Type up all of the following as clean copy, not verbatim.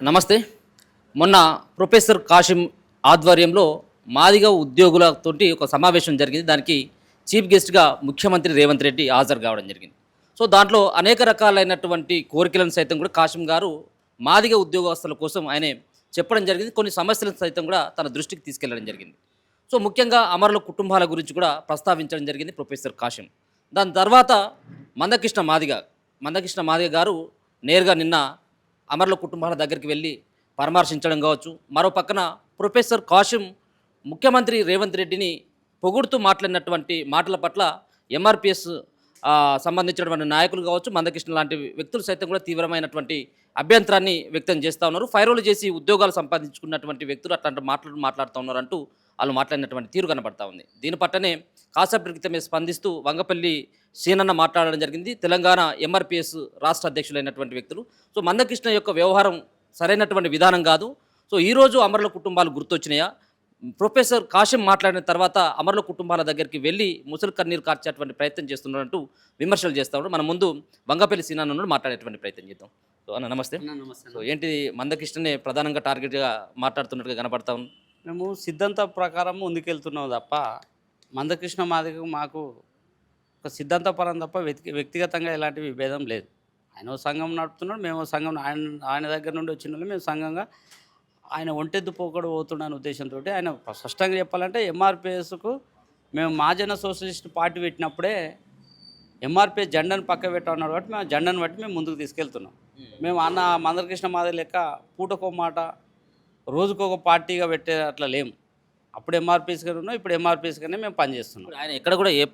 నమస్తే. మొన్న ప్రొఫెసర్ కాశిం ఆధ్వర్యంలో మాదిగ ఉద్యోగులతోటి ఒక సమావేశం జరిగింది. దానికి చీఫ్ గెస్ట్‌గా ముఖ్యమంత్రి రేవంత్ రెడ్డి హాజరు కావడం జరిగింది. సో, దాంట్లో అనేక రకాలైనటువంటి కోరికలను సైతం కూడా కాశిం గారు మాదిగ ఉద్యోగస్తుల కోసం ఆయనే చెప్పడం జరిగింది. కొన్ని సమస్యలను సైతం కూడా తన దృష్టికి తీసుకెళ్లడం జరిగింది. సో, ముఖ్యంగా అమరుల కుటుంబాల గురించి కూడా ప్రస్తావించడం జరిగింది ప్రొఫెసర్ కాశిం. దాని తర్వాత మందకృష్ణ మాదిగ గారు నేరుగా నిన్న అమరుల కుటుంబాల దగ్గరికి వెళ్ళి పరామర్శించడం కావచ్చు. మరో పక్కన ప్రొఫెసర్ కాశిం ముఖ్యమంత్రి రేవంత్ రెడ్డిని పొగుడుతూ మాట్లాడినటువంటి మాటల పట్ల ఎంఆర్పిఎస్ సంబంధించినటువంటి నాయకులు కావచ్చు, మందకృష్ణ లాంటి వ్యక్తులు సైతం కూడా తీవ్రమైనటువంటి అభ్యంతరాన్ని వ్యక్తం చేస్తూ ఉన్నారు. ఫైరోలు చేసి ఉద్యోగాలు సంపాదించుకున్నటువంటి వ్యక్తులు అట్లాంటి మాట్లాడుతూ ఉన్నారు అంటూ వాళ్ళు మాట్లాడినటువంటి తీరు కనబడతా ఉంది. దీని పట్టనే కాసేపటి క్రితమే స్పందిస్తూ వంగపల్లి సీనన్న మాట్లాడడం జరిగింది. తెలంగాణ ఎంఆర్పిఎస్ రాష్ట్ర అధ్యక్షులైనటువంటి వ్యక్తులు. సో, మందకృష్ణ యొక్క వ్యవహారం సరైనటువంటి విధానం కాదు. సో, ఈరోజు అమరుల కుటుంబాలు గుర్తొచ్చినాయా? ప్రొఫెసర్ కాశిం మాట్లాడిన తర్వాత అమరుల కుటుంబాల దగ్గరికి వెళ్ళి ముసలి కన్నీరు కార్చేటువంటి ప్రయత్నం చేస్తున్నారంటూ విమర్శలు చేస్తూ ఉన్నారు. మన ముందు వంగపల్లి సీనన్న మాట్లాడేటువంటి ప్రయత్నం చేద్దాం. సో, అన్న నమస్తే. నమస్తే. సో, ఏంటి మందకృష్ణనే ప్రధానంగా టార్గెట్గా మాట్లాడుతున్నట్టుగా కనపడతా ఉంది. మేము సిద్ధాంత ప్రకారం ముందుకెళ్తున్నాం తప్ప మందకృష్ణ మాదిగ మాకు ఒక సిద్ధాంతపరం తప్ప వ్యక్తిగతంగా ఎలాంటి విభేదం లేదు. ఆయన ఓ సంఘం నడుపుతున్నాడు, మేము సంఘం ఆయన దగ్గర నుండి వచ్చిన వాళ్ళు మేము సంఘంగా ఆయన ఒంటెద్దు పోకడు పోతున్నాను ఉద్దేశంతో ఆయన స్పష్టంగా చెప్పాలంటే ఎంఆర్పిఎస్కు మేము మహాజన సోషలిస్ట్ పార్టీ పెట్టినప్పుడే ఎంఆర్పిఎస్ జెండాను పక్క పెట్టమన్నాడు కాబట్టి మేము జెండాను బట్టి మేము ముందుకు తీసుకెళ్తున్నాం. మేము అన్న మందకృష్ణ మాదిగ లెక్క పూటకో మాట రోజుకొక పార్టీగా పెట్టే అట్లా లేము. అప్పుడు ఎంఆర్పిఎస్గా ఉన్నాం, ఇప్పుడు ఎంఆర్పిఎస్గానే మేము పనిచేస్తున్నాం. ఆయన ఎక్కడ కూడా ఏ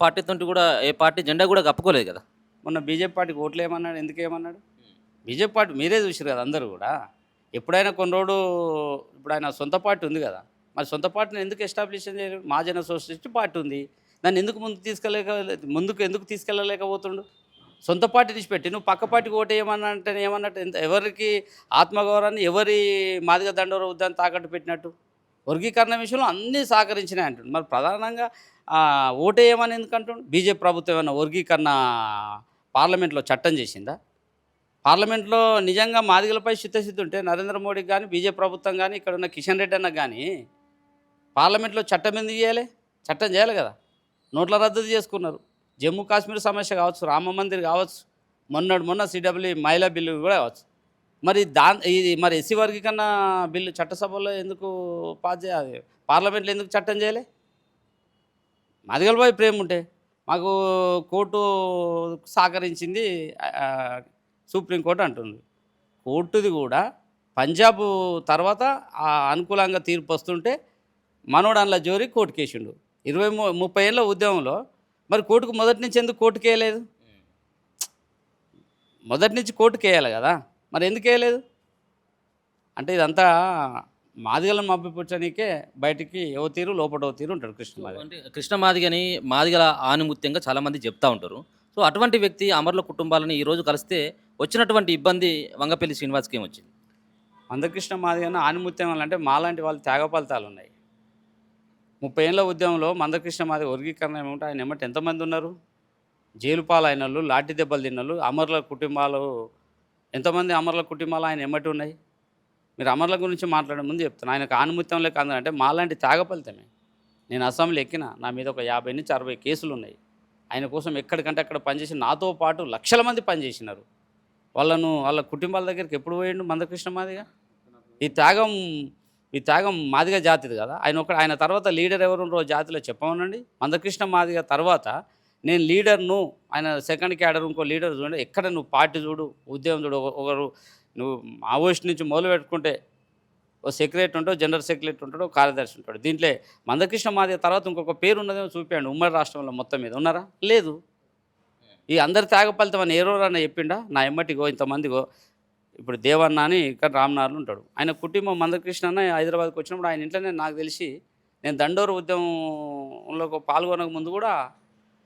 పార్టీ జెండా కూడా కప్పుకోలేదు కదా. మొన్న బీజేపీ పార్టీకి ఓట్లు ఏమన్నాడు, ఎందుకు ఏమన్నాడు? బీజేపీ పార్టీ మీరే చూసారు కదా అందరూ కూడా. ఎప్పుడైనా కొన్ని రోజు ఇప్పుడు ఆయన సొంత పార్టీ ఉంది కదా, మరి సొంత పార్టీని ఎందుకు ఎస్టాబ్లిష్ చేయలేదు? మహాజన సోషలిస్ట్ పార్టీ ఉంది, దాన్ని ఎందుకు ముందుకు ఎందుకు తీసుకెళ్ళలేకపోతుండు? సొంత పార్టీ తీసిపెట్టి నువ్వు పక్క పార్టీకి ఓటు ఏమన్నా అంటే ఏమన్నట్టు? ఎవరికి ఆత్మగౌరవాన్ని, ఎవరి మాదిగ దండోర ఉద్యాన్ని తాకట్టు పెట్టినట్టు? వర్గీకరణ విషయంలో అన్నీ సహకరించినాయి అంటుండు. మరి ప్రధానంగా ఓటేయమని ఎందుకంటుండు? బీజేపీ ప్రభుత్వం ఏమన్నా వర్గీకరణ పార్లమెంట్లో చట్టం చేసిందా? పార్లమెంట్లో నిజంగా మాదిగలపై చిత్తశుద్ధి ఉంటే నరేంద్ర మోడీకి కానీ, బీజేపీ ప్రభుత్వం కానీ, ఇక్కడ ఉన్న కిషన్ రెడ్డి అన్న కానీ పార్లమెంట్లో చట్టం ఎందుకు చేయాలి? చట్టం చేయాలి కదా. నోట్ల రద్దు చేసుకున్నారు. జమ్మూ కాశ్మీర్ సమస్య కావచ్చు, రామ మందిర్ కావచ్చు, మొన్న సిడబ్ల్యూ మహిళా బిల్లు కూడా కావచ్చు. మరి ఇది మరి ఎస్సీ వర్గీకరణ బిల్లు చట్టసభలో ఎందుకు పాస్ చేయాలి? పార్లమెంట్లో ఎందుకు చట్టం చేయలే? మాదిగలపై ప్రేమ ఉంటే మాకు కోర్టు సహకరించింది సుప్రీంకోర్టు అంటుంది. కోర్టుది కూడా పంజాబ్ తర్వాత అనుకూలంగా తీర్పు వస్తుంటే మనోడు అందులో జోరి కోర్టుకు వేసిండు. 20-30 ఏళ్ళ ఉద్యమంలో మరి కోర్టుకు మొదటి నుంచి ఎందుకు కోర్టుకు వేయలేదు? మొదటి నుంచి కోర్టుకు వేయాలి కదా, మరి ఎందుకు వేయలేదు? అంటే ఇదంతా మాదిగలను మభ్యపుచ్చడానికే బయటికి ఓ తీరు లోపల ఓ తీరు ఉంటాడు కృష్ణమాదిగ. అంటే కృష్ణ మాదిగని మాదిగల ఆనుమత్యంగా చాలామంది చెప్తా ఉంటారు. సో, అటువంటి వ్యక్తి అమరుల కుటుంబాలని ఈరోజు కలిస్తే వచ్చినటువంటి ఇబ్బంది వంగపల్లి శ్రీనివాస్కి ఏమొచ్చింది? మందకృష్ణ మాదిగన ఆనిముత్యం అంటే మాలాంటి వాళ్ళు త్యాగ ఫలితాలు ఉన్నాయి. 30 ఏళ్ళ ఉద్యమంలో మందకృష్ణ మాదిగ వర్గీకరణ ఏమంటే ఆయన ఏమంటే ఎంతమంది ఉన్నారు? జైలు పాలైన వాళ్ళు, లాఠీ దెబ్బలు తిన్నోళ్ళు, అమరుల కుటుంబాలు ఎంతమంది అమరుల కుటుంబాలు ఆయన ఎమ్మటి ఉన్నాయి? మీరు అమరుల గురించి మాట్లాడే ముందు చెప్తాను. ఆయనకు ఆనుమత్యం లేక అంటే మాలాంటి త్యాగ ఫలితమే. నేను అసెంబ్లీ ఎక్కిన, నా మీద ఒక 50 నుంచి 60 కేసులు ఉన్నాయి. ఆయన కోసం ఎక్కడికంటే అక్కడ పనిచేసి నాతో పాటు లక్షల మంది పనిచేసినారు. వాళ్ళ కుటుంబాల దగ్గరికి ఎప్పుడు పోయిండు మందకృష్ణ మాదిగ? ఈ త్యాగం మాదిగ జాతిది కదా. ఆయన తర్వాత లీడర్ ఎవరున్నారో జాతిలో చెప్పమనండి. మందకృష్ణ మాదిగ తర్వాత నేను లీడర్ను, ఆయన సెకండ్ క్యాడర్ ఇంకో లీడర్ చూడండి. ఎక్కడ నువ్వు పార్టీ చూడు, ఉద్యమం చూడు, ఒకరు నువ్వు మావోయిస్ట్ నుంచి మొదలు పెట్టుకుంటే ఓ సెక్రటరీ ఉంటాడు, జనరల్ సెక్రటరీ ఉంటాడు, కార్యదర్శి ఉంటాడు. దీంట్లో మందకృష్ణ మాదిగ తర్వాత ఇంకొక పేరు ఉన్నదేమో చూపాడు ఉమ్మడి రాష్ట్రంలో మొత్తం మీద. ఉన్నారా? లేదు. ఈ అందరి త్యాగ ఫలితం అని ఏ రోజన్నా చెప్పిండా? నా ఎమ్మటిగో ఇంతమందిగో ఇప్పుడు దేవన్న అని ఇక్కడ రామనార్లు ఉంటాడు. ఆయన కుటుంబం మందకృష్ణ అన్న హైదరాబాద్కి వచ్చినప్పుడు ఆయన ఇంట్లోనే నాకు తెలిసి నేను దండోర ఉద్యమంలో పాల్గొనక ముందు కూడా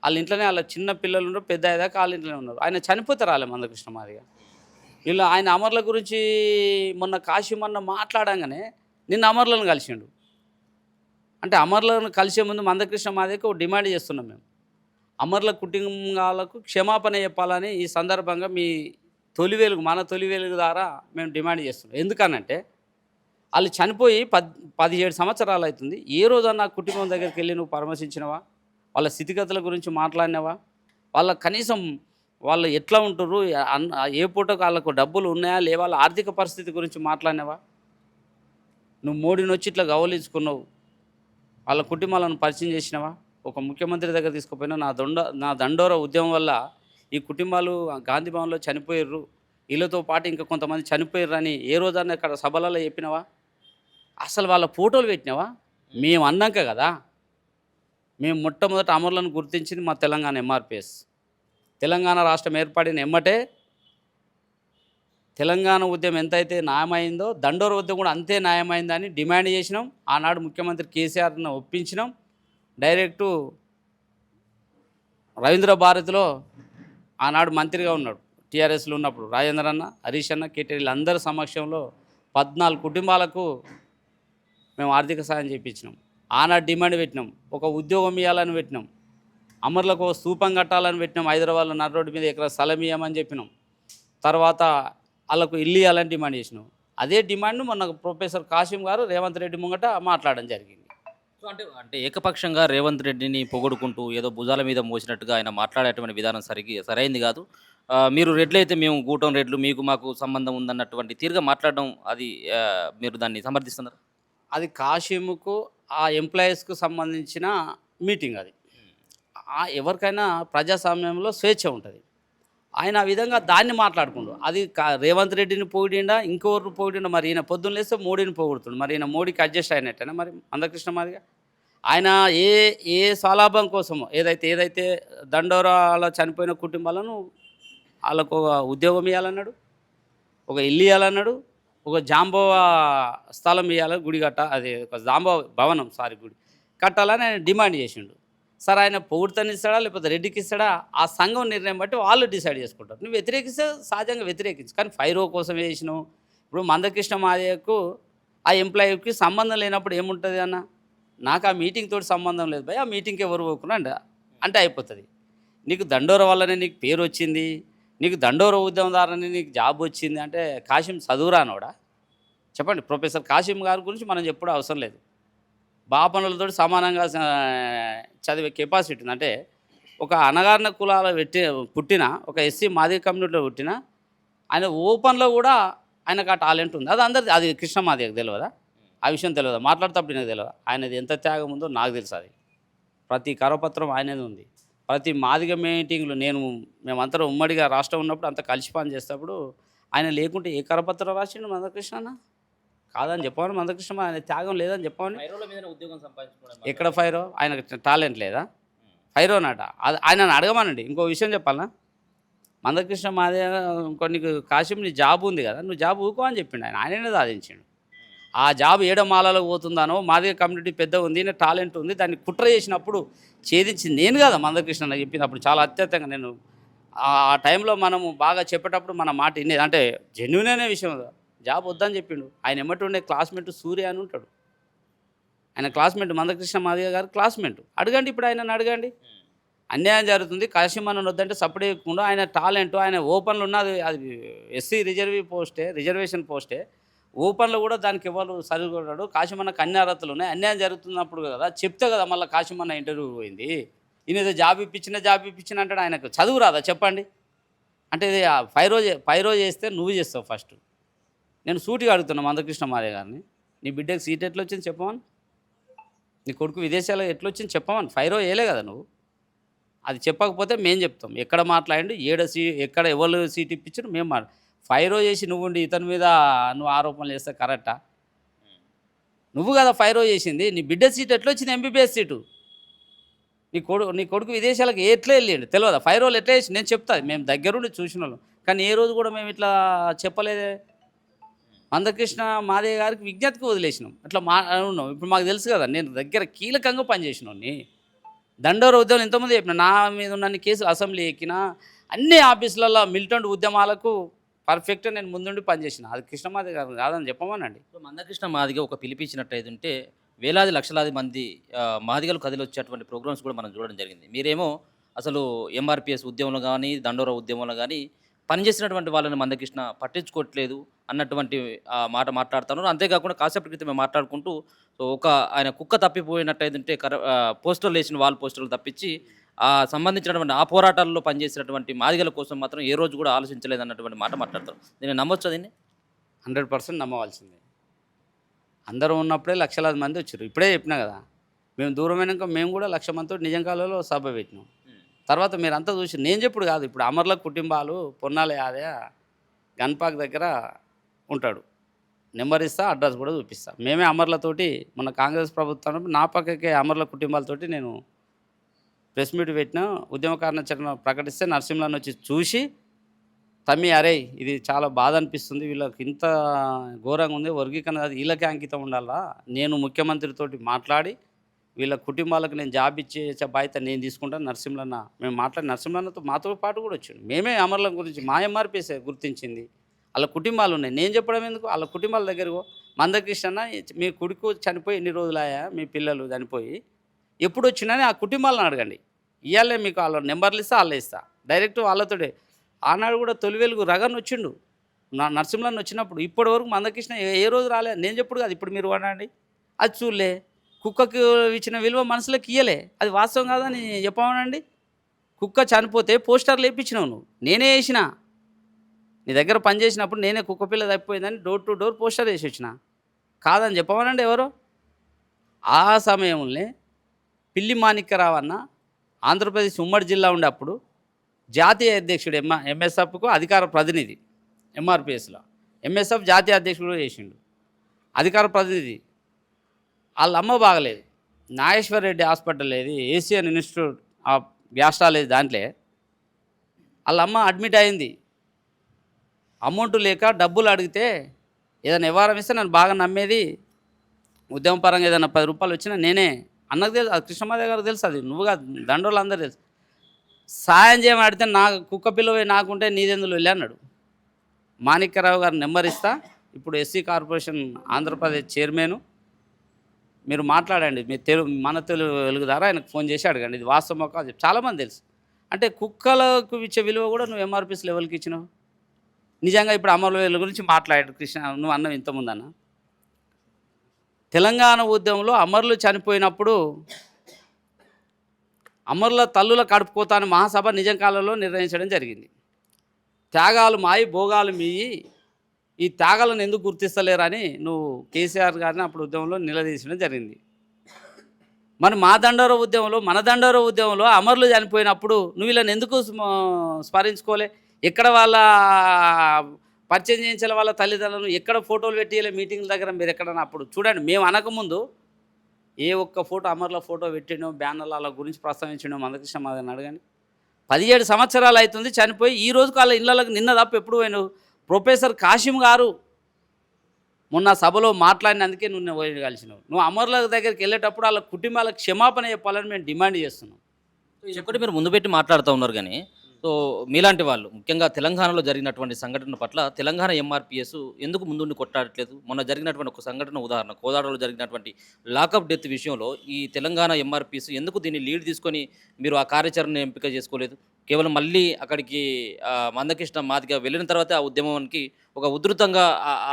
వాళ్ళ ఇంట్లోనే వాళ్ళ చిన్న పిల్లలు ఉన్నారు, పెద్ద అయ్యేదాకా వాళ్ళ ఇంట్లోనే ఉన్నారు. ఆయన చనిపోతే రాలే మందకృష్ణ మాదిగ. వీళ్ళు ఆయన అమరుల గురించి మొన్న కాశీమన్న మాట్లాడంగానే నిన్న అమరులను కలిసిండు. అంటే అమరులను కలిసే ముందు మందకృష్ణ మాదిగకు ఒక డిమాండ్ చేస్తున్నాం మేము. అమరుల కుటుంబాలకు క్షమాపణ చెప్పాలని ఈ సందర్భంగా మీ తొలి వెలుగు మన తొలి వెలుగు ద్వారా మేము డిమాండ్ చేస్తున్నాం. ఎందుకనంటే వాళ్ళు చనిపోయి 17 సంవత్సరాలు అవుతుంది. ఏ రోజన్నా కుటుంబం దగ్గరికి వెళ్ళి నువ్వు పరామర్శించినవా? వాళ్ళ స్థితిగతుల గురించి మాట్లాడినావా? వాళ్ళ కనీసం వాళ్ళు ఎట్లా ఉంటుర్రు, ఏ పూటకు వాళ్ళకు డబ్బులు ఉన్నాయా లేవా, వాళ్ళ ఆర్థిక పరిస్థితి గురించి మాట్లాడినావా? నువ్వు మోడీని వచ్చి ఇట్లా గౌరవించుకున్నావు, వాళ్ళ కుటుంబాలను పరిచయం చేసినావా? ఒక ముఖ్యమంత్రి దగ్గర తీసుకుపోయినా నా దండోర ఉద్యమం వల్ల ఈ కుటుంబాలు గాంధీ భవన్లో చనిపోయారు, వీళ్ళతో పాటు ఇంకా కొంతమంది చనిపోయారు అని ఏ రోజన్నా ఇక్కడ సభలలో చెప్పినావా? అసలు వాళ్ళ ఫోటోలు పెట్టినావా? మేము అన్నాక కదా. మేము మొట్టమొదట అమరులను గుర్తించింది మా తెలంగాణ ఎంఆర్పిఎస్. తెలంగాణ రాష్ట్రం ఏర్పడిన ఎమ్మటే తెలంగాణ ఉద్యమం ఎంతైతే న్యాయమైందో దండోర ఉద్యమం కూడా అంతే న్యాయమైందని డిమాండ్ చేసినాం. ఆనాడు ముఖ్యమంత్రి కేసీఆర్ను ఒప్పించినాం. డైరెక్టు రవీంద్ర భారతిలో ఆనాడు మంత్రిగా ఉన్నాడు, టీఆర్ఎస్లో ఉన్నప్పుడు రాజేంద్ర అన్న, హరీష్ అన్న, కేటీఆర్ వీళ్ళందరి సమక్షంలో 14 కుటుంబాలకు మేము ఆర్థిక సాయం చేయించినాం. ఆనాడు డిమాండ్ పెట్టినాం, ఒక ఉద్యోగం ఇవ్వాలని పెట్టినాం, అమరులకు ఒక స్తూపం కట్టాలని పెట్టినాం, హైదరాబాద్లో నర్ రోడ్డు మీద ఎకరా స్థలం ఇవ్వమని చెప్పినాం. తర్వాత వాళ్ళకు ఇల్లు ఇవ్వాలని డిమాండ్ చేసినాం. అదే డిమాండ్ మొన్న ప్రొఫెసర్ కాసిం గారు రేవంత్ రెడ్డి ముంగట మాట్లాడడం జరిగింది. సో అంటే అంటే ఏకపక్షంగా రేవంత్ రెడ్డిని పొగడుకుంటూ ఏదో భుజాల మీద మోసినట్టుగా ఆయన మాట్లాడేటువంటి విధానం సరైంది కాదు. మీరు రెడ్లయితే మేము గూటం రెడ్లు, మీకు మాకు సంబంధం ఉందన్నటువంటి తీరుగా మాట్లాడడం అది మీరు దాన్ని సమర్థిస్తున్నారు? అది కాసిముకు ఆ ఎంప్లాయీస్కు సంబంధించిన మీటింగ్. అది ఎవరికైనా ప్రజాస్వామ్యంలో స్వేచ్ఛ ఉంటుంది. ఆయన ఆ విధంగా దాన్ని మాట్లాడుకుండు. అది రేవంత్ రెడ్డిని పొగిడిండా, ఇంకొకరు పొగిడిండా? మరి ఈయన పొద్దున్న లేస్తే మోడీని పొగుడుతుండు. మరి ఈయన మోడీకి అడ్జస్ట్ అయినట్టేనా మరి మందకృష్ణ మాదిగా? ఆయన ఏ స్వలాభం కోసమో ఏదైతే దండోరాలో చనిపోయిన కుటుంబాలను వాళ్ళకు ఒక ఉద్యోగం ఇవ్వాలన్నాడు, ఒక ఇల్లు ఇవ్వాలన్నాడు, ఒక జాంబవ స్థలం ఇవ్వాలి, గుడి అది ఒక జాంబవ భవనం గుడి కట్టాలని ఆయన డిమాండ్ చేసిండు. సరే, ఆయన పొగుడుతని ఇస్తాడా లేకపోతే రెడ్డికి ఇస్తాడా? ఆ సంఘం నిర్ణయం బట్టి వాళ్ళు డిసైడ్ చేసుకుంటారు. నువ్వు వ్యతిరేకిస్తే సహజంగా వ్యతిరేకించు, కానీ 5 రోజు కోసం వేసినావు. ఇప్పుడు మందకృష్ణ మాదిగకు ఆ ఎంప్లాయీకి సంబంధం లేనప్పుడు ఏముంటుంది అన్న? నాకు ఆ మీటింగ్ తోటి సంబంధం లేదు భయ్, ఆ మీటింగ్కి ఎవరు పోకున్నా అంటే అయిపోతుంది. నీకు దండోర వల్లనే నీకు పేరు వచ్చింది, నీకు దండోర ఉద్యమం ద్వారానే నీకు జాబ్ వచ్చింది అంటే కాసిం చదువురానోడా? చెప్పండి. ప్రొఫెసర్ కాసిం గారి గురించి మనం చెప్పడం అవసరం లేదు. బాపనులతో సమానంగా చదివే కెపాసిటీ ఉంది. అంటే ఒక అణగారిన కులాలు పుట్టిన ఒక ఎస్సీ మాదిగ కమ్యూనిటీలో పుట్టిన ఆయన ఓపెన్లో కూడా ఆయనకు ఆ టాలెంట్ ఉంది. అది అందరిది. అది కృష్ణ మాదిగకు తెలియదా? ఆ విషయం తెలియదా? మాట్లాడేటప్పుడు నాకు తెలియదా? ఆయనది ఎంత త్యాగం ఉందో నాకు తెలుసు. అది ప్రతి కరపత్రం ఆయనది ఉంది. ప్రతి మాదిగ మీటింగ్లు మేమంతా ఉమ్మడిగా రాష్ట్రం ఉన్నప్పుడు అంతా కలిసి పని చేసేటప్పుడు ఆయన లేకుంటే ఏ కరపత్రం రాసిండు మందకృష్ణ అన్న? కాదని చెప్పమని మందకృష్ణ ఆయన త్యాగం లేదని చెప్పమని. ఎక్కడ ఫైరో? ఆయనకు టాలెంట్ లేదా? ఫైరోనట. అది ఆయనను అడగమనండి. ఇంకో విషయం చెప్పాలనా? మందకృష్ణ మాదే నీకు కాశీం నీ జాబ్ ఉంది కదా, నువ్వు జాబ్ ఊకో అని చెప్పిండు. ఆయననే సాధించిండు. ఆ జాబ్ ఏడమాలలో పోతుందానో, మాదే కమ్యూనిటీ పెద్ద ఉంది, నా టాలెంట్ ఉంది, దాన్ని కుట్ర చేసినప్పుడు ఛేదించింది నేను కదా మందకృష్ణ నాకు చెప్పింది. అప్పుడు చాలా అత్యధికంగా నేను ఆ టైంలో మనము బాగా చెప్పేటప్పుడు మన మాట వినేది. అంటే జెన్యున్ అనే విషయం. జాబ్ వద్దని చెప్పిండు. ఆయన ఎమ్మటి ఉండే క్లాస్మేట్ సూర్య అని ఉంటాడు. ఆయన క్లాస్మేట్ మందకృష్ణ మాదిగ గారు క్లాస్మేట్. అడగండి, ఇప్పుడు ఆయనను అడగండి. అన్యాయం జరుగుతుంది, కాశీమన్న వద్దంటే సపోర్ట్ చేయకుండా ఆయన టాలెంట్ ఆయన ఓపెన్లో ఉన్నది. అది ఎస్సీ రిజర్వేషన్ పోస్టే. ఓపెన్లో కూడా దానికి ఎవరు సరిగొడాడు. కాశీమన్నకు అన్ని అర్హతలు ఉన్నాయి. అన్యాయం జరుగుతున్నప్పుడు కదా చెప్తే కదా మళ్ళీ కాశీమన్న ఇంటర్వ్యూ పోయింది. ఈయన జాబ్ ఇప్పించిన అంటాడు. ఆయనకు చదువు రాదా చెప్పండి? అంటే ఇది ఫైరో చేస్తే నువ్వు చేస్తావు ఫస్ట్. నేను సూటిగా అడుగుతున్నా మందకృష్ణ మాదిగ గారిని, నీ బిడ్డకి సీట్ ఎట్లా వచ్చింది చెప్పమని, నీ కొడుకు విదేశాల్లో ఎట్లా వచ్చింది చెప్పమని. ఫైరో వేయలే కదా నువ్వు. అది చెప్పకపోతే మేము చెప్తాం. ఎక్కడ మాట్లాడండి, ఎక్కడ ఎవరు సీట్ ఇప్పించారు మేము ఫైరో చేసి నువ్వుండి ఇతని మీద నువ్వు ఆరోపణలు చేస్తే కరెక్టా? నువ్వు కదా ఫైరో చేసింది. నీ బిడ్డ సీట్ ఎట్లా వచ్చింది? MBBS seat. నీ కొడుకు విదేశాలకు ఎట్లా వెళ్ళండి తెలియదా? ఫైరోలు ఎట్లా చేసి నేను చెప్తాను. మేము దగ్గరుండి చూసిన వాళ్ళం, కానీ ఏ రోజు కూడా మేము ఇట్లా చెప్పలేదే. మందకృష్ణ మాదిగ గారికి విజ్ఞతకు వదిలేసినాం. అట్లా ఉన్నాం. ఇప్పుడు మాకు తెలుసు కదా, నేను దగ్గర కీలకంగా పనిచేసినోని. దండోర ఉద్యమం ఎంతమంది చెప్పిన, నా మీద ఉన్న కేసులు అసెంబ్లీ ఎక్కిన అన్ని ఆఫీసులలో మిలిటెంట్ ఉద్యమాలకు పర్ఫెక్ట్గా నేను ముందుండి పనిచేసిన. అది కృష్ణ మాదిగ గారు కాదని చెప్పమనండి. మందకృష్ణ మాదిగ ఒక పిలిపించినట్టయితే వేలాది లక్షలాది మంది మాదిగలు కదిలి వచ్చేటువంటి ప్రోగ్రామ్స్ కూడా మనం చూడడం జరిగింది. మీరేమో అసలు ఎంఆర్పిఎస్ ఉద్యమంలో కానీ దండోర ఉద్యమంలో కానీ పనిచేసినటువంటి వాళ్ళని మందకృష్ణ పట్టించుకోవట్లేదు అన్నటువంటి మాట మాట్లాడుతున్నారు. అంతేకాకుండా కాసేపటి క్రితం మేము మాట్లాడుకుంటూ సో ఆయన కుక్క తప్పిపోయినట్టయితే పోస్టర్లు వేసిన వాల్ పోస్టర్లు తప్పించి సంబంధించినటువంటి ఆ పోరాటాల్లో పనిచేసినటువంటి మాదిగల కోసం మాత్రం ఏ రోజు కూడా ఆలోచించలేదు అన్నటువంటి మాట మాట్లాడతారు. దీన్ని నమ్మొచ్చా దీన్ని? 100% నమ్మవలసిందే. అందరూ ఉన్నప్పుడే లక్షలాది మంది వచ్చారు. ఇప్పుడే చెప్పినా కదా, మేము దూరమైనాక మేము కూడా 1,00,000 మందితో నిజం కాలంలో సభ పెట్టినాం. తర్వాత మీరంతా చూసి నేను చెప్పుడు కాదు, ఇప్పుడు అమరుల కుటుంబాలు పొన్నాల యాదయ్య గన్పాక్ దగ్గర ఉంటాడు, నెంబర్ ఇస్తా, అడ్రస్ కూడా చూపిస్తా. మేమే అమరులతోటి మొన్న కాంగ్రెస్ ప్రభుత్వం నా పక్కకే అమరుల కుటుంబాలతోటి నేను ప్రెస్ మీట్ పెట్టిన, ఉద్యమ కార్యాచరణ ప్రకటిస్తే నరసింహన్ వచ్చి చూసి తమ్మి అరే ఇది చాలా బాధ అనిపిస్తుంది, వీళ్ళకి ఇంత ఘోరంగా ఉంది, వర్గీకరణ అది వీళ్ళకే అంకితం ఉండాలా, నేను ముఖ్యమంత్రితోటి మాట్లాడి వీళ్ళ కుటుంబాలకు నేను జాబ్ ఇచ్చే బాధ్యత నేను తీసుకుంటాను. నరసింహన్న మేము మాట్లాడి నరసింహన్నతో మాతో పాటు కూడా వచ్చాడు. మేమే అమరుల గురించి మా ఎంఆర్పీసే గుర్తించింది, వాళ్ళ కుటుంబాలు ఉన్నాయి. నేను చెప్పడం ఎందుకు, వాళ్ళ కుటుంబాల దగ్గరకు మందకృష్ణ మీ కొడుకు చనిపోయి ఎన్ని రోజులాయా, మీ పిల్లలు చనిపోయి ఎప్పుడు వచ్చినాని ఆ కుటుంబాలను అడగండి. ఇవాళే మీకు వాళ్ళ నెంబర్లు ఇస్తా, వాళ్ళే ఇస్తా డైరెక్ట్ వాళ్ళతోటే. ఆనాడు కూడా తొలి వెలుగు రగన్ వచ్చిండు, నరసింహన్ వచ్చినప్పుడు ఇప్పటి వరకు మందకృష్ణ ఏ రోజు రాలే. నేను చెప్పుడు కాదు, ఇప్పుడు మీరు అనండి అది చూడలే. కుక్కకు ఇచ్చిన విలువ మనసులోకి ఇయ్యలే, అది వాస్తవం కాదని చెప్పమనండి. కుక్క చనిపోతే పోస్టర్లు వేయించినావు నువ్వు, నేనే వేసిన. నీ దగ్గర పని చేసినప్పుడు నేనే కుక్క పిల్ల తప్పిపోయిందని డోర్ టు డోర్ పోస్టర్ వేసి వచ్చిన, కాదని చెప్పమనండి ఎవరో. ఆ సమయంలో పిల్లి మాణిక్యరావు అన్న ఆంధ్రప్రదేశ్ ఉమ్మడి జిల్లా ఉండేప్పుడు జాతీయ అధ్యక్షుడు ఎంఎస్ఎఫ్కు అధికార ప్రతినిధి, ఎంఆర్పిఎస్లో ఎంఎస్ఎఫ్ జాతీయ అధ్యక్షుడు చేసిండు, అధికార ప్రతినిధి. వాళ్ళ అమ్మ బాగలేదు, నాగేశ్వర్ రెడ్డి హాస్పిటల్ ఏది ఏషియన్ ఇన్స్టిట్యూట్ ఆఫ్ గ్యాస్ట్రాలజీ దాంట్లో వాళ్ళ అమ్మ అడ్మిట్ అయింది. అమౌంట్ లేక డబ్బులు అడిగితే ఏదైనా వ్యవహారం ఇస్తే నన్ను బాగా నమ్మేది, ఉద్యమ పరంగా ఏదైనా 10 రూపాయలు వచ్చినా నేనే, అన్నకు తెలుసు, అది కృష్ణమాదేవి గారు తెలుసు, అది నువ్వుగా దండోళ్ళు అందరూ తెలుసు. సాయం చేయమని అడిగితే నా కుక్క పిల్లవే నాకుంటే నీదెందులో వెళ్ళి అన్నాడు. మాణిక్యరావు గారు నెంబర్ ఇస్తా, ఇప్పుడు ఎస్సీ కార్పొరేషన్ ఆంధ్రప్రదేశ్ చైర్మన్, మీరు మాట్లాడండి, మీరు మన తెలుగు వెలుగు ద్వారా ఆయనకు ఫోన్ చేసి అడగండి ఇది వాస్తవం కాదు చెప్పి. చాలామంది తెలుసు. అంటే కుక్కలకు ఇచ్చే విలువ కూడా నువ్వు ఎంఆర్పీఎస్ లెవెల్కి ఇచ్చినావు. నిజంగా ఇప్పుడు అమరుల గురించి మాట్లాడాడు కృష్ణ, నువ్వు అన్నవి ఇంతకుముందన్న తెలంగాణ ఉద్యమంలో అమరులు చనిపోయినప్పుడు అమరుల తల్లుల కడుపుకోతాని మహాసభ నిజం కాలంలో నిర్ణయించడం జరిగింది. త్యాగాలు మాయి భోగాలు మీయి, ఈ త్యాగాలను ఎందుకు గుర్తిస్తలేరని నువ్వు కేసీఆర్ గారిని అప్పుడు ఉద్యమంలో నిలదీసడం జరిగింది. మరి మా దండోర ఉద్యమంలో, మన దండోర ఉద్యమంలో అమరులు చనిపోయినప్పుడు నువ్వు వీళ్ళని ఎందుకు స్మరించుకోలే? ఎక్కడ వాళ్ళ పరిచయం చేయించాలి, వాళ్ళ తల్లిదండ్రులను ఎక్కడ ఫోటోలు పెట్టియలే మీటింగ్ల దగ్గర? మీరు ఎక్కడన్నా అప్పుడు చూడండి, మేము అనకముందు ఏ ఒక్క ఫోటో అమరుల ఫోటో పెట్టినో బ్యానర్ల వాళ్ళ గురించి ప్రస్తావించడం మందకృష్ణ మాదని అడగండి. 17 సంవత్సరాలు అవుతుంది చనిపోయి, ఈ రోజుకు వాళ్ళ ఇళ్ళకి నిన్న తప్ప ఎప్పుడు పోయినావు? ప్రొఫెసర్ కాశీం గారు మొన్న సభలో మాట్లాడినందుకే నువ్వు కలిసినావు. నువ్వు అమరుల దగ్గరికి వెళ్ళేటప్పుడు వాళ్ళ కుటుంబాలకు క్షమాపణ చెప్పాలని మేము డిమాండ్ చేస్తున్నాం. ఇది ఒకటి మీరు ముందు పెట్టి మాట్లాడుతూ ఉన్నారు కానీ సో మీలాంటి వాళ్ళు ముఖ్యంగా తెలంగాణలో జరిగినటువంటి సంఘటన పట్ల తెలంగాణ ఎంఆర్పిఎస్ ఎందుకు ముందుండి కొట్టాడట్లేదు? మొన్న జరిగినటువంటి ఒక సంఘటన ఉదాహరణ కోదాడలో జరిగినటువంటి లాకప్ డెత్ విషయంలో ఈ తెలంగాణ ఎంఆర్పిఎస్ ఎందుకు దీన్ని లీడ్ తీసుకొని మీరు ఆ కార్యాచరణ ఎంపిక చేసుకోలేదు? కేవలం మళ్ళీ అక్కడికి మందకృష్ణ మాదిగా వెళ్ళిన తర్వాత ఆ ఉద్యమానికి ఒక ఉధృతంగా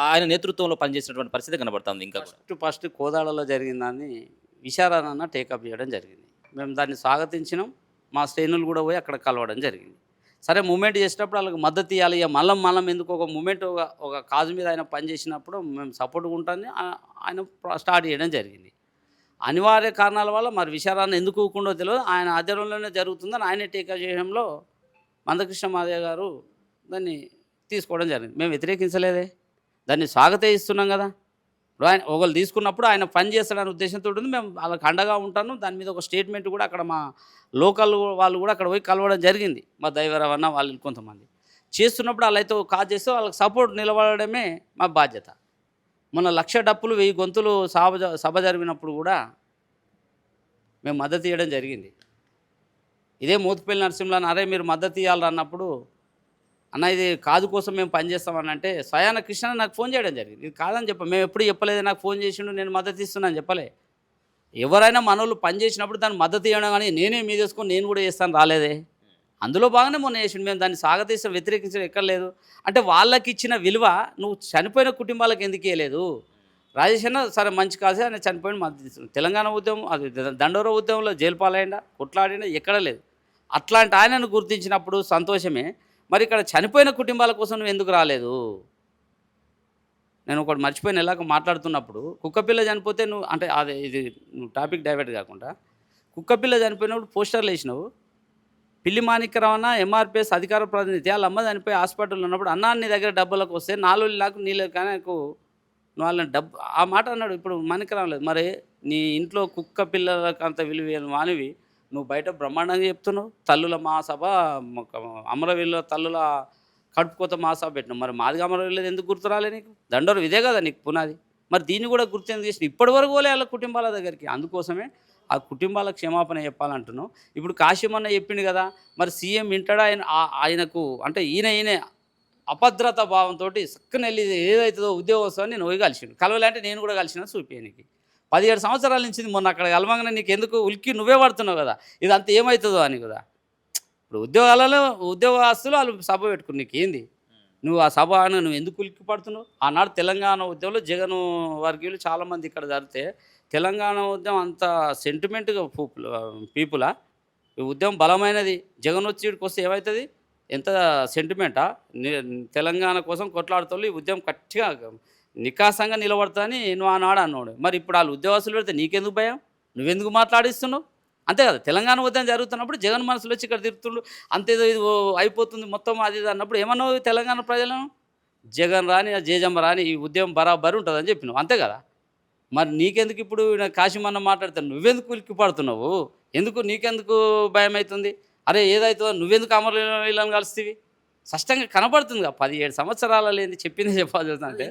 ఆయన నేతృత్వంలో పనిచేసినటువంటి పరిస్థితి కనబడుతుంది. ఇంకా ఫస్ట్ కోదాడలో జరిగిందాన్ని విశారాన్న టేకప్ చేయడం జరిగింది. మేము దాన్ని స్వాగతించినాం. మా శ్రేణులు కూడా పోయి అక్కడ కలవడం జరిగింది. సరే మూమెంట్ చేసేటప్పుడు వాళ్ళకి మద్దతు ఇవ్వాలి, ఇక మళ్ళం ఎందుకు ఒక మూమెంట్ ఒక కాజు మీద ఆయన పనిచేసినప్పుడు మేము సపోర్ట్గా ఉంటామని ఆయన స్టార్ట్ చేయడం జరిగింది. అనివార్య కారణాల వల్ల మరి విశారాన్ని ఎందుకు ఊకుండో తెలియదు, ఆయన ఆధ్వర్యంలోనే జరుగుతుందని ఆయన టేకప్ చేయడంలో మందకృష్ణ మాదయ్య గారు దాన్ని తీసుకోవడం జరిగింది. మేము వ్యతిరేకించలేదే, దాన్ని స్వాగతిస్తున్నాం కదా. ఇప్పుడు ఆయన ఒకళ్ళు తీసుకున్నప్పుడు ఆయన పని చేస్తాడనే ఉద్దేశంతో ఉంటుంది, మేము వాళ్ళకి అండగా ఉంటాను. దాని మీద ఒక స్టేట్మెంట్ కూడా అక్కడ మా లోకల్ వాళ్ళు కూడా అక్కడ పోయి కలవడం జరిగింది. మా దైవరవన్న వాళ్ళు కొంతమంది చేస్తున్నప్పుడు వాళ్ళైతే కాజ్ చేస్తే వాళ్ళకి సపోర్ట్ నిలబడమే మా బాధ్యత. మొన్న 1,00,000 డప్పులు 1000 గొంతులు సభ జరిగినప్పుడు కూడా మేము మద్దతు ఇవ్వడం జరిగింది. ఇదే మోతుపల్లి నరసింహన్ అరే మీరు మద్దతు ఇవ్వాలని అన్నప్పుడు అన్న ఇది కాదు కోసం మేము పనిచేస్తామని అంటే స్వయాన కృష్ణ నాకు ఫోన్ చేయడం జరిగింది. ఇది కాదని మేము ఎప్పుడు చెప్పలేదు, నాకు ఫోన్ చేసిండు నేను మద్దతు ఇస్తున్నాను చెప్పలే. ఎవరైనా మనోళ్ళు పని చేసినప్పుడు దాన్ని మద్దతు ఇవ్వడం కానీ నేనే మీద చేసుకొని నేను కూడా చేస్తాను రాలేదే. అందులో బాగానే మొన్న చేసిండు. మేము దాన్ని సాగతీసం వ్యతిరేకించడం ఎక్కడ లేదు. అంటే వాళ్ళకి ఇచ్చిన విలువ నువ్వు చనిపోయిన కుటుంబాలకు ఎందుకు ఇవ్వలేదు? రాజేష్ అన్న సరే మంచి కాసే ఆయన చనిపోయిన తెలంగాణ ఉద్యమం అది దండోర ఉద్యమంలో జైలు పాలైండా, కొట్లాడిండా, ఎక్కడ లేదు. అట్లాంటి ఆయనను గుర్తించినప్పుడు సంతోషమే. మరి ఇక్కడ చనిపోయిన కుటుంబాల కోసం నువ్వు ఎందుకు రాలేదు? నేను ఒకటి మర్చిపోయిన ఎలాగ మాట్లాడుతున్నప్పుడు కుక్కపిల్ల చనిపోతే నువ్వు అంటే అదే ఇది నువ్వు టాపిక్ డైవర్ట్ కాకుండా కుక్కపిల్ల చనిపోయినప్పుడు పోస్టర్లు వేసినావు. పిల్లి మాణిక్యరావణ ఎంఆర్పిఎస్ అధికార ప్రతినిధి వాళ్ళ అమ్మ చనిపోయి హాస్పిటల్లో ఉన్నప్పుడు అన్నా నీ దగ్గర డబ్బులకు వస్తే నాలుగు నాకు నీళ్ళు కానీ నాకు నువ్వు వాళ్ళని డబ్బు ఆ మాట అన్నాడు. ఇప్పుడు మాణిక్యరావు లేదు. మరి నీ ఇంట్లో కుక్క పిల్లలకు అంత విలువ మానివి నువ్వు బయట బ్రహ్మాండంగా చెప్తున్నావు. తల్లుల మహాసభ అమరవీరుల తల్లుల కడుపుకోత మహాసభ పెట్టినావు. మరి మాదిగా అమరవీరులు ఎందుకు గుర్తు రాలే నీకు? దండోరు ఇదే కదా నీకు పునాది. మరి దీన్ని కూడా గుర్తు ఎందుకు చేసిన? ఇప్పటి వరకు పోలే వాళ్ళ కుటుంబాల దగ్గరికి. అందుకోసమే ఆ కుటుంబాలకు క్షమాపణ చెప్పాలంటున్నావు. ఇప్పుడు కాశీమన్న చెప్పిండు కదా, మరి సీఎం వింటాడా? ఆయనకు అంటే ఈయన అభద్రతా భావంతో సక్కన వెళ్ళి ఏదైతుందో ఉద్యోగం నేను పోయి కలిసిండు. కలవలేంటే నేను కూడా కలిసిన చూపించడానికి 17 సంవత్సరాల నుంచి మొన్న అక్కడ కలవంగానే నీకు ఎందుకు ఉలికి నువ్వే పడుతున్నావు కదా, ఇదంతా ఏమవుతుందో అని కదా. ఇప్పుడు ఉద్యోగస్తులు వాళ్ళు సభ పెట్టుకుని నీకు ఏంది? నువ్వు ఆ సభ నువ్వు ఎందుకు ఉలిక్కి పడుతున్నావు? ఆనాడు తెలంగాణ ఉద్యమంలో జగన్ వర్గీయులు చాలామంది ఇక్కడ జరిగితే తెలంగాణ ఉద్యమం అంత సెంటిమెంట్గా పీపులా? ఈ ఉద్యమం బలమైనది. జగన్ వచ్చి ఇక్కడికి వస్తే ఏమవుతుంది? ఎంత సెంటిమెంటా? తెలంగాణ కోసం కొట్లాడుతాళ్ళు. ఈ ఉద్యమం గట్టిగా నికాసంగా నిలబడతాని నువ్వు ఆనాడు అన్నాడు. మరి ఇప్పుడు వాళ్ళు ఉద్యోగస్తులు పెడితే నీకెందుకు భయం? నువ్వెందుకు మాట్లాడిస్తున్నావు? అంతే కదా. తెలంగాణ ఉద్యమం జరుగుతున్నప్పుడు జగన్ మనసులో వచ్చి ఇక్కడ తిరుగుతుండు. అంతేదో ఇది అయిపోతుంది మొత్తం అది ఇది అన్నప్పుడు ఏమన్నావు తెలంగాణ ప్రజలను? జగన్ రాని జేజమ్మ రాని ఈ ఉద్యమం బరాబరి ఉంటుందని చెప్పినావు. అంతే కదా. మరి నీకెందుకు ఇప్పుడు కాశీమన్న మాట్లాడతాను నువ్వెందుకు ఉలిక్కి పడుతున్నావు? నీకెందుకు భయం అవుతుంది? అరే ఏదైతుందో నువ్వెందుకు అమరవీరులను కలుస్తీవి? స్పష్టంగా కనపడుతుంది కదా. 17 సంవత్సరాల లేని చెప్పింది చెప్పాల్సి అంటే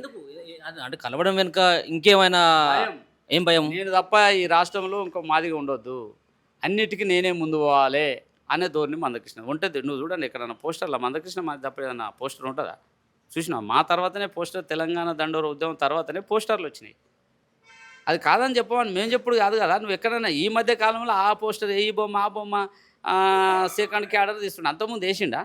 అంటే కలవడం వెనుక ఇంకేమైనా ఏం భయం? నేను తప్ప ఈ రాష్ట్రంలో ఇంకో మాదిగా ఉండొద్దు, అన్నిటికీ నేనే ముందు పోవాలి అనే ధోరణి మందకృష్ణ ఉంటుంది. నువ్వు చూడండి ఎక్కడన్నా పోస్టర్లో మందకృష్ణ మాది తప్ప ఏదన్నా పోస్టర్ ఉంటుందా? చూసినా మా తర్వాతనే పోస్టర్ తెలంగాణ దండోర ఉద్యమం తర్వాతనే పోస్టర్లు వచ్చినాయి. అది కాదని చెప్పమని మేము చెప్పుడు కాదు కదా. నువ్వు ఎక్కడైనా ఈ మధ్య కాలంలో ఆ పోస్టర్ ఈ బొమ్మ ఆ బొమ్మ సెకండ్ క్యాడర్ తీస్తుండే. అంతకుముందు వేసిండా?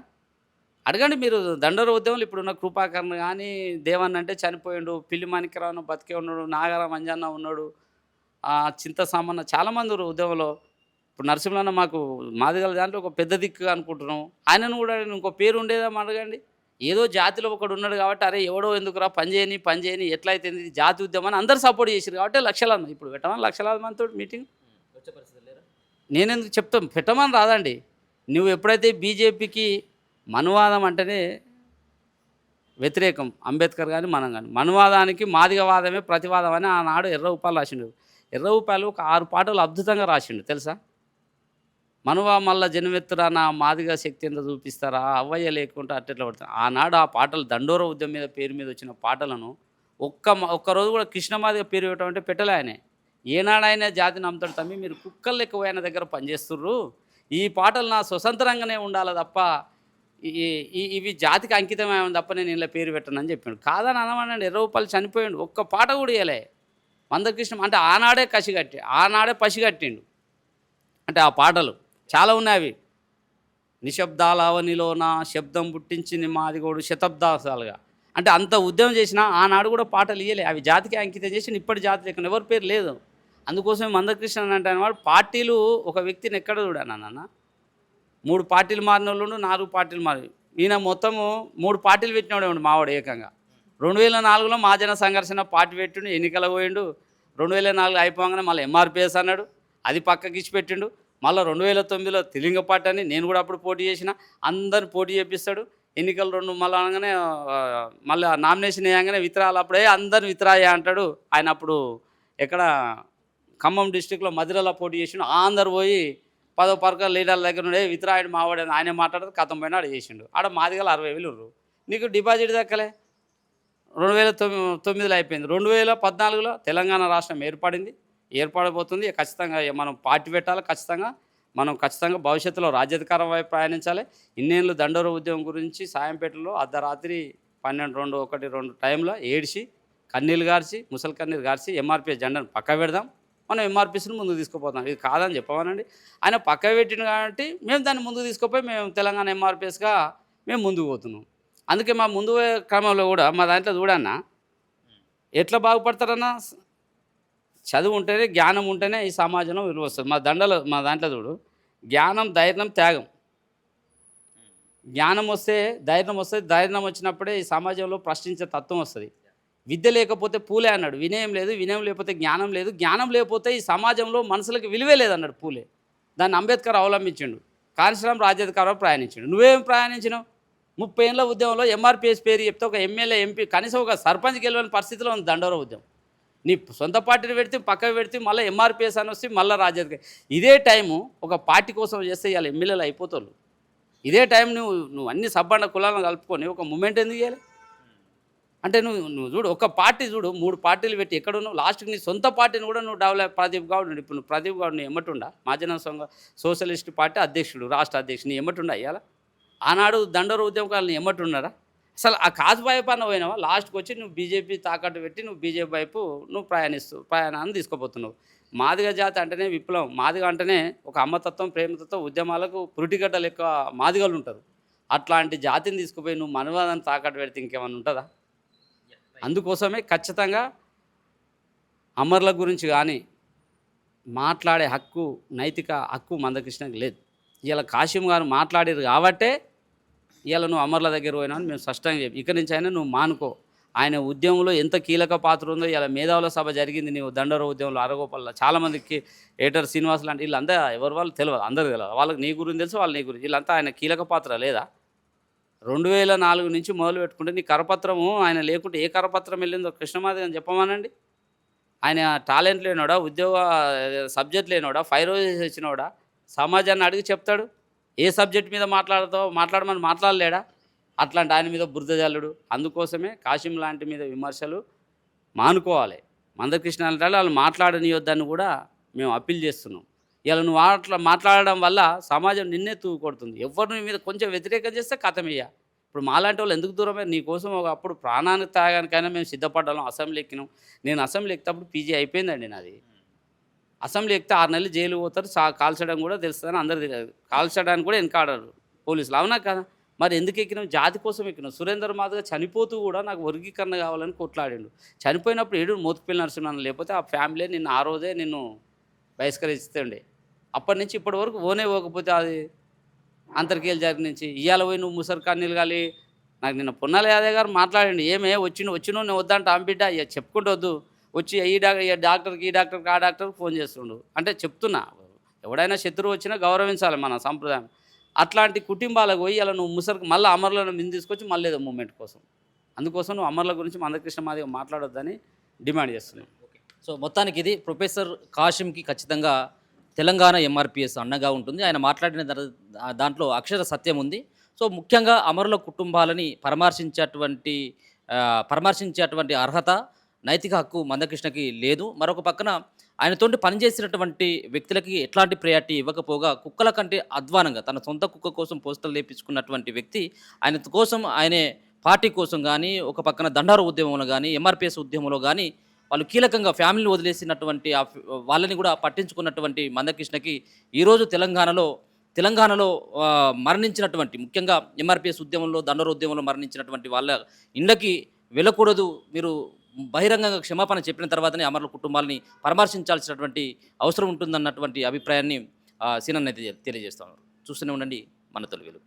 అడగండి మీరు. దండోర ఉద్యమంలో ఇప్పుడున్న కృపాకరణ కానీ దేవన్న అంటే చనిపోయిండు, పిల్లి మాణిక్యరావు బతికే ఉన్నాడు, నాగరామ అంజన్న ఉన్నాడు, చింత సామన్న చాలామంది ఉద్యమంలో. ఇప్పుడు నరసింహన్న మాకు మాదిగల దాంట్లో ఒక పెద్ద దిక్కుగా అనుకుంటున్నాం. ఆయనను కూడా ఇంకో పేరు ఉండేదా అడగండి. ఏదో జాతిలో ఒకడు ఉన్నాడు కాబట్టి అరే ఎవడో ఎందుకురా పని చేయని ఎట్లయితే జాతి ఉద్యమాన్ని అందరూ సపోర్ట్ చేశారు కాబట్టి లక్షలాది మంది ఇప్పుడు పెట్టమని లక్షలాది మందితో మీటింగ్ నేనెందుకు చెప్తాం పెట్టమని రాదండి. నువ్వు ఎప్పుడైతే బీజేపీకి మనువాదం అంటేనే వ్యతిరేకం, అంబేద్కర్ కానీ మనం కానీ మనువాదానికి మాదిగవాదమే ప్రతివాదం అని ఆనాడు ఎర్ర ఉపాలు రాసిండు. ఎర్ర ఉపాలు ఒక 6 పాటలు అద్భుతంగా రాసిండు తెలుసా. మనువా మళ్ళా జన్మెత్తురా నా మాదిగా శక్తి ఎంత చూపిస్తారా అవ్వయ్య లేకుండా అట్టెట్లా పడతారు. ఆనాడు ఆ పాటలు దండోర ఉద్యమం మీద పేరు మీద వచ్చిన పాటలను ఒక్కరోజు కూడా కృష్ణమాదిగా పేరు పెట్టడం అంటే పెట్టలే ఆయనే. ఏనాడైనా జాతిని నమ్ముతాడు తమ్మి మీరు కుక్కలు లెక్క ఆయన దగ్గర పనిచేస్తుర్రు, ఈ పాటలు నా స్వతంత్రంగానే ఉండాలి తప్ప ఇవి జాతికి అంకితమేమని తప్ప నేను ఇలా పేరు పెట్టనని చెప్పాడు. కాదని అనమనండి. ఎర్ర ఉపాలు చనిపోయాడు, ఒక్క పాట కూడా ఇవ్వలే మందకృష్ణ. అంటే ఆనాడే ఆనాడే పసిగట్టిండు. అంటే ఆ పాటలు చాలా ఉన్నాయి. అవి నిశ్శబ్దాల అవనిలోన శబ్దం పుట్టించింది మాదిగోడు శతాబ్దాలుగా. అంటే అంత ఉద్యమం చేసినా ఆనాడు కూడా పాటలు ఇవ్వలే. అవి జాతికి అంకితం చేసి ఇప్పటి జాతి లెక్కన ఎవరి పేరు లేదు. అందుకోసమే మందకృష్ణ అంటే వాడు పార్టీలు ఒక వ్యక్తిని ఎక్కడ చూడాను నాన్న. 3 పార్టీలు మారిన వాళ్ళు 4 పార్టీలు మారి ఈయన మొత్తము 3 పార్టీలు పెట్టినాడు మావాడు ఏకంగా. 2004లో మహాజన సంఘర్షణ పార్టీ పెట్టిండు, ఎన్నికలకు పోయిండు. 2004 అయిపోగానే మళ్ళీ ఎంఆర్పిఎస్ అన్నాడు, అది పక్కకి ఇచ్చి పెట్టిండు. మళ్ళీ 2009లో తెలంగ పార్టీ అని నేను కూడా అప్పుడు పోటీ చేసిన, అందరిని పోటీ చేపిస్తాడు. ఎన్నికలు 2 మళ్ళీ అనగానే మళ్ళీ నామినేషన్ వేయగానే విత్రాలు అప్పుడే అందరిని విత్రాయ అంటాడు. ఆయన అప్పుడు ఎక్కడ ఖమ్మం డిస్టిక్లో మధురలో పోటీ చేసిండు. అందరు పోయి 10వ పరకల లీడర్ల దగ్గర ఉండే విత్రాయుడు మావాడు ఆయన మాట్లాడితే కథం పోయినా ఆడ చేసిండు. ఆడ మాదిగలు 60,000 నీకు డిపాజిట్ దక్కలే. 2009లో అయిపోయింది. 2014లో తెలంగాణ రాష్ట్రం ఏర్పడబోతుంది. ఖచ్చితంగా మనం పార్టీ పెట్టాలి. ఖచ్చితంగా భవిష్యత్తులో రాజ్యాధికారం వైపు ప్రయాణించాలి. ఇన్నేళ్ళు దండోర ఉద్యమం గురించి సాయంపేటలో అర్ధరాత్రి 12, 1, 2 టైంలో ఏడ్చి కన్నీళ్ళు గార్చి ముసలి కన్నీరు గార్చి ఎంఆర్పిఎస్ జెండాను పక్క పెడదాం. మనం ఎంఆర్పీసీని ముందుకు తీసుకుపోతాం. ఇది కాదని చెప్పమనండి. ఆయన పక్క పెట్టిండు కాబట్టి మేము దాన్ని ముందుకు తీసుకుపోయి మేము తెలంగాణ ఎంఆర్పీఎస్గా మేము ముందుకు పోతున్నాం. అందుకే మా ముందు పోయే క్రమంలో కూడా మా దాంట్లో చూడన్నా ఎట్లా బాగుపడతారన్నా, చదువు ఉంటేనే జ్ఞానం ఉంటేనే ఈ సమాజంలో విలువ వస్తుంది. మా దాంట్లో చూడు, జ్ఞానం, ధైర్యం, త్యాగం. జ్ఞానం వస్తే ధైర్యం వస్తుంది, ధైర్యం వచ్చినప్పుడే ఈ సమాజంలో ప్రశ్నించే తత్వం వస్తుంది. విద్య లేకపోతే పూలే అన్నాడు, వినయం లేదు, వినయం లేకపోతే జ్ఞానం లేదు, జ్ఞానం లేకపోతే ఈ సమాజంలో మనుషులకు విలువే లేదన్నాడు పూలే. దాన్ని అంబేద్కర్ అవలంబించిండు. కాంశీరామ్ రాజ్యాధికారం ప్రయాణించిండు. నువ్వేం ప్రయాణించినావు? 30 ఏళ్ళ ఉద్యమంలో ఎంఆర్పీఎస్ పేరు చెప్తే ఒక ఎమ్మెల్యే, ఎంపీ, కనీసం ఒక సర్పంచ్ గెలవని పరిస్థితిలో ఉంది దండోర ఉద్యమం. నీ సొంత పార్టీని పెడితే పక్కకు పెడితే మళ్ళీ ఎంఆర్పీఎస్ అని వస్తే మళ్ళీ రాజ్యాధికారం. ఇదే టైము ఒక పార్టీ కోసం చేస్తే ఇవాళ ఎమ్మెల్యేలు అయిపోతారు. ఇదే టైం నువ్వు అన్ని సబ్బండ కులాలను కలుపుకొని ఒక మూమెంట్ ఎందుకు చేయాలి అంటే నువ్వు చూడు, ఒక పార్టీ చూడు, 3 పార్టీలు పెట్టి ఎక్కడున్నావు, లాస్ట్కి నీ సొంత పార్టీని కూడా నువ్వు డెవలప్. ప్రదీప్ గౌడ్, ఇప్పుడు నువ్వు ప్రదీప్ గౌడ్ నీ ఎమ్మటుండా, మహాజన సంఘ సోషలిస్ట్ పార్టీ అధ్యక్షుడు, రాష్ట్ర అధ్యక్షుడు, నీ ఎమ్మటుండా ఇవాళ? ఆనాడు దండోర ఉద్యమకాలను ఎమ్మట్టున్నారా? అసలు ఆ కాజుబాయి పైన పోయినావా? లాస్ట్కి వచ్చి నువ్వు బీజేపీ తాకట్టు పెట్టి నువ్వు బీజేపీ వైపు నువ్వు ప్రయాణాన్ని తీసుకుపోతున్నావు. మాదిగ జాతి అంటేనే విప్లవం, మాదిగ అంటేనే ఒక అమ్మతత్వం, ప్రేమతత్వం, ఉద్యమాలకు పురిటిగడ్డలు ఎక్కువ మాదిగలు ఉంటారు. అట్లాంటి జాతిని తీసుకుపోయి నువ్వు మనవాదాన్ని తాకట్టు పెడితే ఇంకేమైనా ఉంటుందా? అందుకోసమే ఖచ్చితంగా అమరుల గురించి కానీ మాట్లాడే హక్కు, నైతిక హక్కు మందకృష్ణకి లేదు. ఇలా కాశీం గారు మాట్లాడారు కాబట్టే ఇలా నువ్వు అమరుల దగ్గర పోయినా అని మేము స్పష్టంగా చెప్పి, ఇక్కడి నుంచి అయినా నువ్వు మానుకో. ఆయన ఉద్యమంలో ఎంత కీలక పాత్ర ఉందో ఇలా మేధావుల సభ జరిగింది నీవు దండోర ఉద్యమంలో అరగోపాలలో చాలామందికి ఏటర్ శ్రీనివాస్ లాంటి వీళ్ళంతా ఎవరు వాళ్ళు తెలియదు, అందరూ తెలియదు. వాళ్ళకి నీ గురించి తెలుసు, వాళ్ళు నీ గురించి, వీళ్ళంతా ఆయన కీలక పాత్ర లేదా? 2004 నుంచి మొదలు పెట్టుకుంటే నీ కరపత్రము ఆయన లేకుంటే ఏ కరపత్రం వెళ్ళిందో కృష్ణమాది అని చెప్పమానండి. ఆయన టాలెంట్ లేనోడా, ఉద్యోగ సబ్జెక్ట్ లేనోడా, 5 రోజెస్ ఇచ్చినోడా, సమాజాన్ని అడిగి చెప్తాడు. ఏ సబ్జెక్ట్ మీద మాట్లాడమని మాట్లాడలేడా? అట్లాంటి ఆయన మీద బురద జల్లుడు. అందుకోసమే కాశీం లాంటి మీద విమర్శలు మానుకోవాలి. మందకృష్ణ అంటే వాళ్ళు మాట్లాడనియొద్దని కూడా మేము అప్పీల్ చేస్తున్నాం. ఇలా నువ్వు అట్లా మాట్లాడడం వల్ల సమాజం నిన్నే తూకొడుతుంది. ఎవరు నీ మీద కొంచెం వ్యతిరేకం చేస్తే కథమయ్యా. ఇప్పుడు మాలాంటి వాళ్ళు ఎందుకు దూరమే? నీకోసం ఒకప్పుడు ప్రాణాన్ని త్యాగానికైనా మేము సిద్ధపడ్డాం. అసెంబ్లీ ఎక్కినాం. నేను అసెంబ్లీ ఎక్కినప్పుడు పీజీ అయిపోయిందండి నాది. అసెంబ్లీ ఎక్కితే 6 నెలలు జైలు పోతారు, కాల్చడం కూడా తెలుస్తుందని అందరూ తెలియదు. కాల్చడానికి కూడా వెనకాడరు పోలీసులు, అవునా కదా? మరి ఎందుకు ఎక్కినాం? జాతి కోసం ఎక్కినాం. సురేందర్ మాదిగా చనిపోతూ కూడా నాకు వర్గీకరణ కావాలని కొట్లాడిండు. చనిపోయినప్పుడు ఏడు మోతుపల్లి నరసింహన్, లేకపోతే ఆ ఫ్యామిలీ నిన్ను ఆ రోజే నిన్ను బహిష్కరిస్తుండే. అప్పటి నుంచి ఇప్పటి వరకు పోకపోతే అది అంతర్కేలు జరిగి నుంచి ఇవాళ పోయి నువ్వు ముసరు కన్నీళ్ళు కాలి. నాకు నిన్న పొన్నాల యాదవ్ గారు మాట్లాడండి, ఏమే వచ్చినో నేను వద్దంట ఆంబిడ్డ చెప్పుకుంటూ వద్దు, వచ్చి ఈ డాక్టర్కి ఈ డాక్టర్కి ఆ డాక్టర్కి ఫోన్ చేస్తుండు అంటే చెప్తున్నా. ఎవడైనా శత్రువు వచ్చినా గౌరవించాలి మన సంప్రదాయం. అట్లాంటి కుటుంబాలకు పోయి ఇలా నువ్వు ముసరికి మళ్ళీ అమరులను మీద తీసుకొచ్చి మళ్ళీ ఏదో మూమెంట్ కోసం, అందుకోసం నువ్వు అమరుల గురించి మందకృష్ణ మాదిగా మాట్లాడొద్దని డిమాండ్ చేస్తున్నావు. సో మొత్తానికి ఇది ప్రొఫెసర్ కాశీంకి ఖచ్చితంగా తెలంగాణ ఎంఆర్పిఎస్ అండగా ఉంటుంది. ఆయన మాట్లాడిన దాంట్లో అక్షర సత్యం ఉంది. సో ముఖ్యంగా అమరుల కుటుంబాలని పరామర్శించేటువంటి అర్హత, నైతిక హక్కు మందకృష్ణకి లేదు. మరొక పక్కన ఆయనతోటి పనిచేసినటువంటి వ్యక్తులకి ఎట్లాంటి ప్రయారిటీ ఇవ్వకపోగా కుక్కల కంటే అధ్వానంగా తన సొంత కుక్క కోసం పోస్టర్లు లేపించుకున్నటువంటి వ్యక్తి ఆయన కోసం, ఆయనే పార్టీ కోసం కానీ, ఒక పక్కన దండారు ఉద్యమంలో కానీ, ఎంఆర్పిఎస్ ఉద్యమంలో కానీ వాళ్ళు కీలకంగా ఫ్యామిలీని వదిలేసినటువంటి వాళ్ళని కూడా పట్టించుకున్నటువంటి మందకృష్ణకి ఈరోజు తెలంగాణలో మరణించినటువంటి, ముఖ్యంగా ఎంఆర్పిఎస్ ఉద్యమంలో, దండోర ఉద్యమంలో మరణించినటువంటి వాళ్ళ ఇళ్ళకి వెళ్ళకూడదు, మీరు బహిరంగంగా క్షమాపణ చెప్పిన తర్వాతనే అమరుల కుటుంబాలని పరామర్శించాల్సినటువంటి అవసరం ఉంటుందన్నటువంటి అభిప్రాయాన్ని సీనన్ అయితే తెలియజేస్తున్నారు. చూస్తూనే ఉండండి మన తొలి వెలుగు.